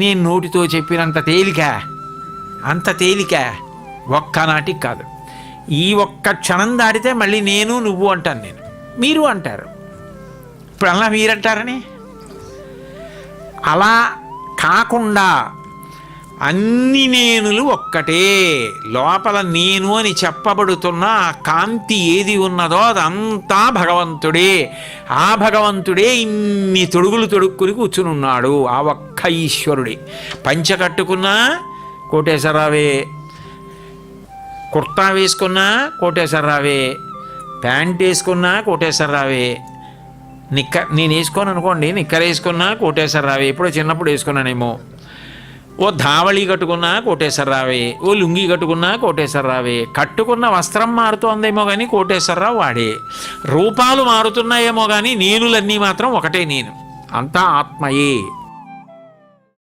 నేను నోటితో చెప్పినంత తేలిక, అంత తేలిక ఒక్కనాటికి కాదు. ఈ ఒక్క క్షణం దాటితే మళ్ళీ నేను నువ్వు అంటాను, నేను మీరు అంటారు. ఇప్పుడు అలా మీరంటారని అలా కాకుండా అన్ని నేనులు ఒక్కటే. లోపల నేను అని చెప్పబడుతున్న ఆ కాంతి ఏది ఉన్నదో అదంతా భగవంతుడే. ఆ భగవంతుడే ఇన్ని తొడుగులు తొడుక్కుని కూర్చుని ఉన్నాడు. ఆ ఒక్క ఈశ్వరుడే. పంచ కట్టుకున్నా కోటేశ్వరరావే, కుర్తా వేసుకున్నా కోటేశ్వరరావే, ప్యాంట్ వేసుకున్నా కోటేశ్వరరావే, నేను వేసుకోను అనుకోండి, నిక్కర్ వేసుకున్నా కోటేశ్వరరావే. ఎప్పుడో చిన్నప్పుడు వేసుకున్నానేమో. ఓ ధావళి కట్టుకున్నా కోటేశ్వరరావే, ఓ లుంగి కట్టుకున్నా కోటేశ్వరరావే. కట్టుకున్న వస్త్రం మారుతోందేమో కానీ కోటేశ్వరరావు వాడే. రూపాలు మారుతున్నాయేమో కానీ నేనులన్నీ మాత్రం ఒకటే. నేను అంతా ఆత్మయే.